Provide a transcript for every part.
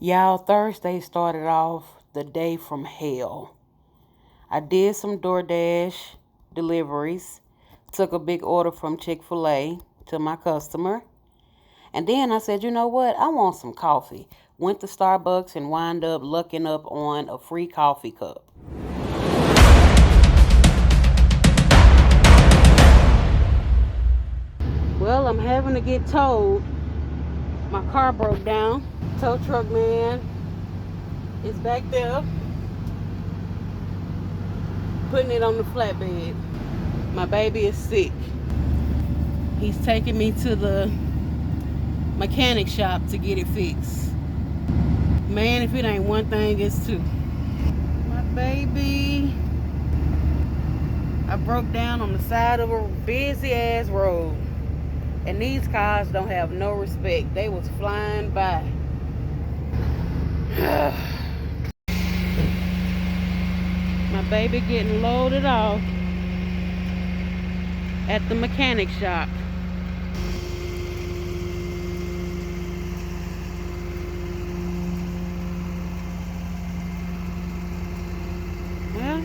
Y'all, Thursday started off the day from hell. I did some DoorDash deliveries, took a big order from Chick-fil-A to my customer, and then I said, you know what? I want some coffee. Went to Starbucks and wound up looking up on a free coffee cup. Well, I'm having to get towed. My car broke down. Tow truck man is back there putting it on the flatbed. My baby is sick. He's taking me to the mechanic shop to get it fixed. Man, if it ain't one thing, it's two. My baby, I broke down on the side of a busy ass road. And these cars don't have no respect. They was flying by. My baby getting loaded off at the mechanic shop. Well,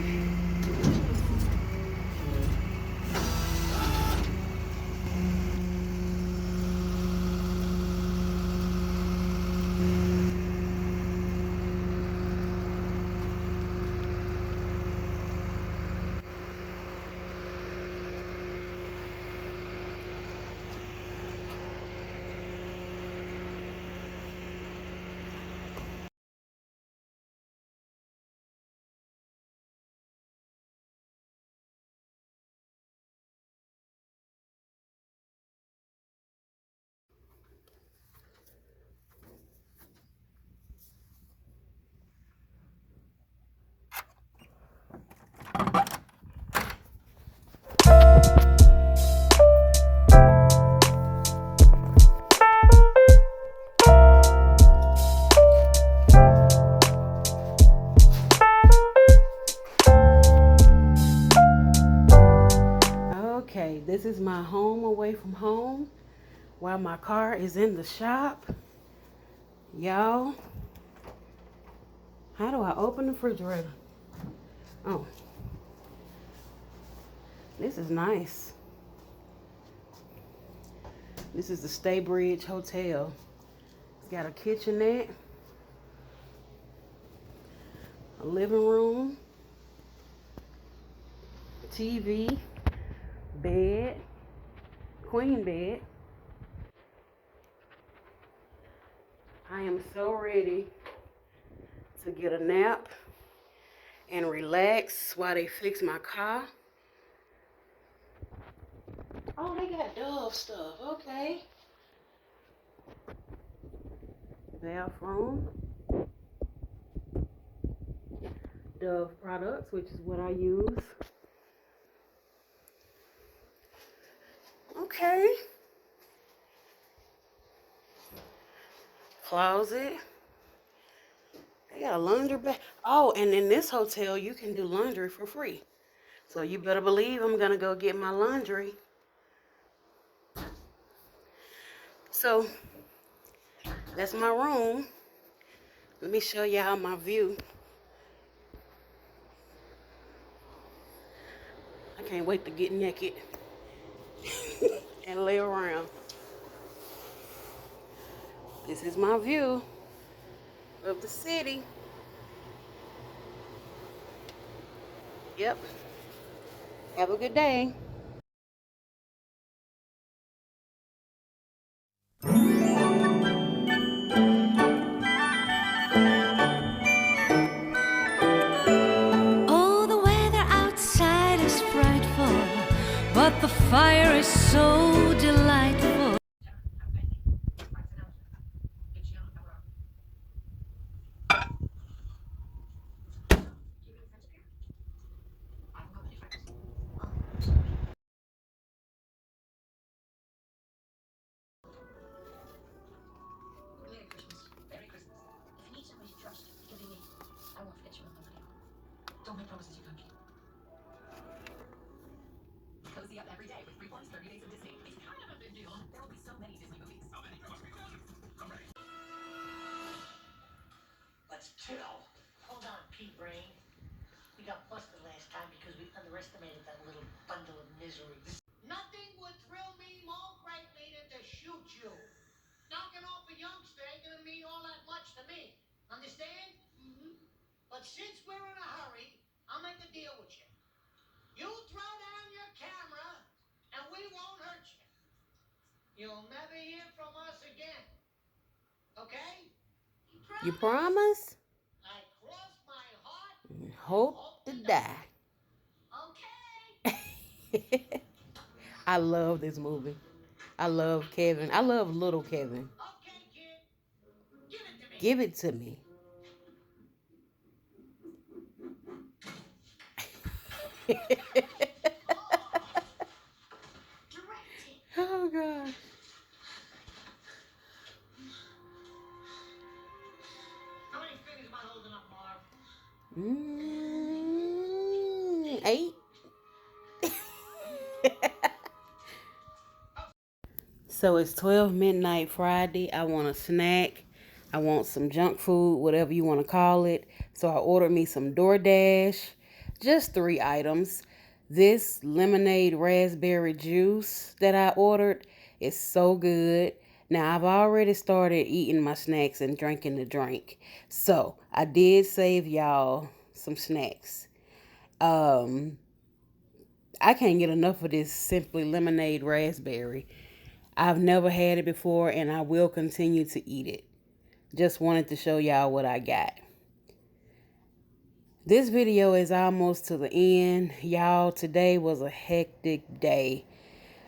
okay, this is my home away from home while my car is in the shop. Y'all, how do I open the refrigerator? Oh, this is nice. This is the Staybridge Hotel. It's got a kitchenette, a living room, TV, bed, queen bed. I am so ready to get a nap and relax while they fix my car. Oh, they got Dove stuff. Okay. Bathroom. Dove products, which is what I use. Okay. Closet. They got a laundry bag. Oh, and in this hotel, you can do laundry for free. So you better believe I'm going to go get my laundry. So that's my room. Let me show y'all my view. I can't wait to get naked and lay around. This is my view of the city. Yep. Have a good day. Oh, the weather outside is frightful, but the fire is so delightful. pea brain. We got busted last time because we underestimated that little bundle of misery. Nothing would thrill me more greatly than to shoot you. Knocking off a youngster ain't gonna mean all that much to me. Understand? Mm-hmm. But since we're in a hurry, I'll make a deal with you. You throw down your camera, and we won't hurt you. You'll never hear from us again. Okay? You promise? I cross my heart. Hope to die. Okay. I love this movie. I love Kevin. I love little Kevin. Okay, kid. Give it to me. Give it to me. Oh, God. How many fingers am I holding up, Marv? 8. So it's 12 midnight Friday. I want a snack. I want some junk food, whatever you want to call it. So I ordered me some DoorDash. Just 3 items. This lemonade raspberry juice that I ordered is so good. Now, I've already started eating my snacks and drinking the drink. So I did save y'all some snacks. I can't get enough of this Simply Lemonade Raspberry. I've never had it before, and I will continue to eat it. Just wanted to show y'all what I got. This video is almost to the end. Y'all, today was a hectic day.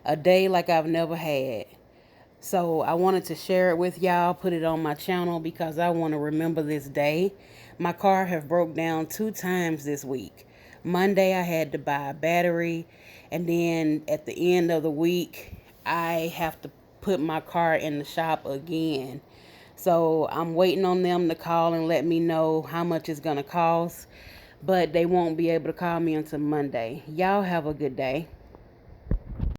A day like I've never had. So I wanted to share it with y'all, put it on my channel because I want to remember this day. My car have broke down 2 times this week. Monday I had to buy a battery, and then at the end of the week I have to put my car in the shop again. So I'm waiting on them to call and let me know how much it's gonna cost, but they won't be able to call me until Monday. Y'all have a good day.